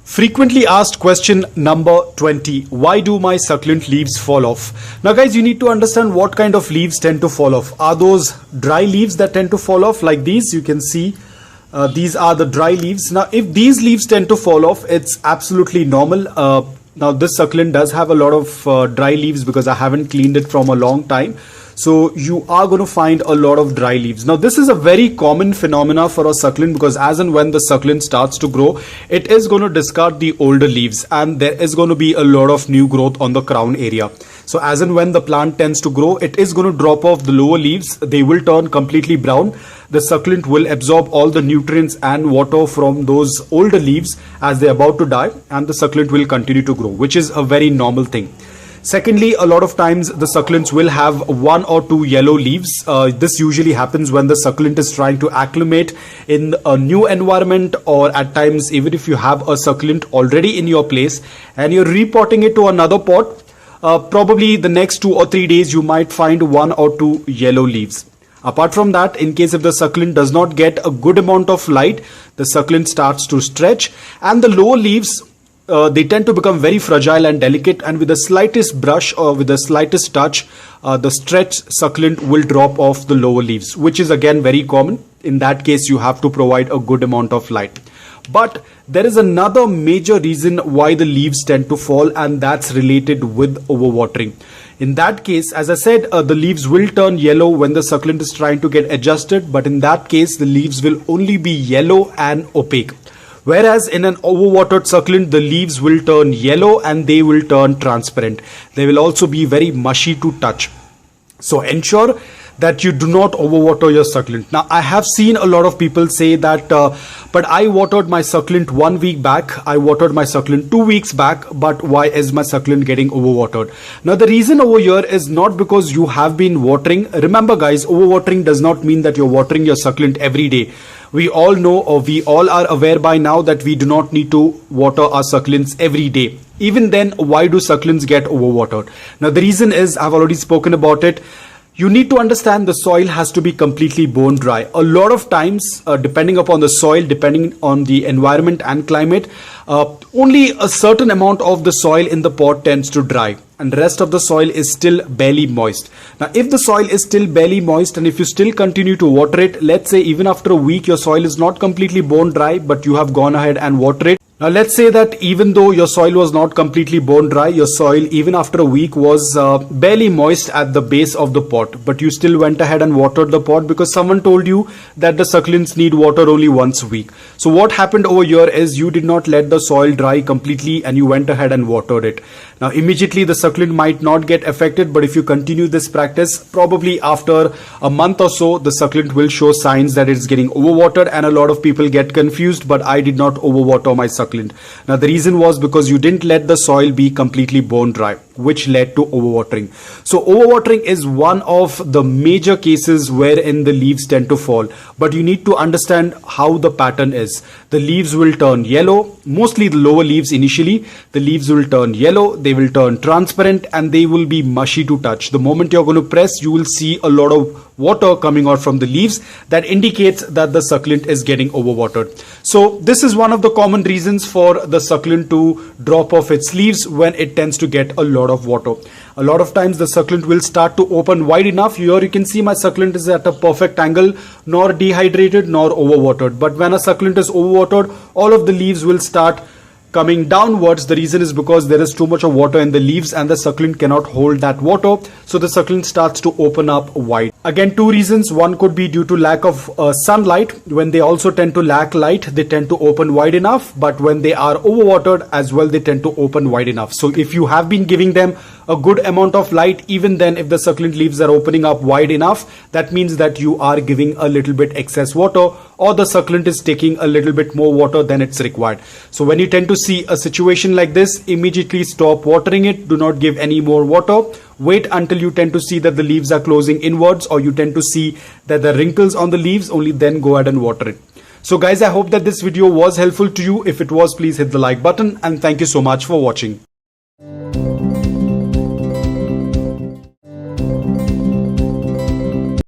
Frequently asked question number 20. Why do my succulent leaves fall off? Now guys, you need to understand what kind of leaves tend to fall off. Are those dry leaves that tend to fall off like these? You can see these are the dry leaves. Now if these leaves tend to fall off, it's absolutely normal. Now this succulent does have a lot of dry leaves because I haven't cleaned it from a long time. So you are going to find a lot of dry leaves. Now this is a very common phenomena for a succulent because as and when the succulent starts to grow, it is going to discard the older leaves and there is going to be a lot of new growth on the crown area. So as and when the plant tends to grow, it is going to drop off the lower leaves. They will turn completely brown. The succulent will absorb all the nutrients and water from those older leaves as they're about to die, and the succulent will continue to grow, which is a very normal thing. Secondly, a lot of times the succulents will have 1 or 2 yellow leaves. This usually happens when the succulent is trying to acclimate in a new environment, or at times even if you have a succulent already in your place and you're repotting it to another pot, probably the next 2 or 3 days you might find 1 or 2 yellow leaves. Apart from that, in case if the succulent does not get a good amount of light, the succulent starts to stretch and the lower leaves they tend to become very fragile and delicate, and with the slightest brush or with the slightest touch, the stretched succulent will drop off the lower leaves, which is again very common. In that case, you have to provide a good amount of light. But there is another major reason why the leaves tend to fall, and that's related with overwatering. In that case, as I said, the leaves will turn yellow when the succulent is trying to get adjusted, but in that case, the leaves will only be yellow and opaque. Whereas in an overwatered succulent, the leaves will turn yellow and they will turn transparent. They will also be very mushy to touch. So ensure that you do not overwater your succulent. Now I have seen a lot of people say that, but I watered my succulent 1 week back, I watered my succulent 2 weeks back, but why is my succulent getting overwatered? Now the reason over here is not because you have been watering. Remember guys, overwatering does not mean that you're watering your succulent every day. We all know, or we all are aware by now, that we do not need to water our succulents every day. Even then, why do succulents get overwatered? Now the reason is, I've already spoken about it. You need to understand the soil has to be completely bone dry. A lot of times, depending upon the soil, depending on the environment and climate, only a certain amount of the soil in the pot tends to dry, and the rest of the soil is still barely moist. Now if the soil is still barely moist and if you still continue to water it, let's say even after a week your soil is not completely bone dry, but you have gone ahead and watered it. Now let's say that even though your soil was not completely bone dry, your soil even after a week was barely moist at the base of the pot, but you still went ahead and watered the pot because someone told you that the succulents need water only once a week. So what happened over here is you did not let the soil dry completely and you went ahead and watered it. Now immediately the succulent might not get affected, but if you continue this practice, probably after a month or so, the succulent will show signs that it's getting overwatered, and a lot of people get confused, but I did not overwater my succulent. Now the reason was because you didn't let the soil be completely bone dry, which led to overwatering. So overwatering is one of the major cases wherein the leaves tend to fall, but you need to understand how the pattern is. The leaves will turn yellow, mostly the lower leaves initially. The leaves will turn yellow, they will turn transparent, and they will be mushy to touch. The moment you're going to press, you will see a lot of water coming out from the leaves. That indicates that the succulent is getting overwatered. So this is one of the common reasons for the succulent to drop off its leaves when it tends to get a lot of water. A lot of times the succulent will start to open wide enough. Here you can see my succulent is at a perfect angle, nor dehydrated nor overwatered. But when a succulent is overwatered, all of the leaves will start coming downwards. The reason is because there is too much of water in the leaves and the succulent cannot hold that water, so the succulent starts to open up wide. Again, two reasons. One could be due to lack of sunlight. When they also tend to lack light, they tend to open wide enough, but when they are overwatered as well, they tend to open wide enough. So if you have been giving them a good amount of light, even then if the succulent leaves are opening up wide enough, that means that you are giving a little bit excess water, or the succulent is taking a little bit more water than it's required. So when you tend to see a situation like this, immediately stop watering it. Do not give any more water. Wait until you tend to see that the leaves are closing inwards, or you tend to see that the wrinkles on the leaves, only then go ahead and water it. So guys, I hope that this video was helpful to you. If it was, please hit the like button, and thank you so much for watching.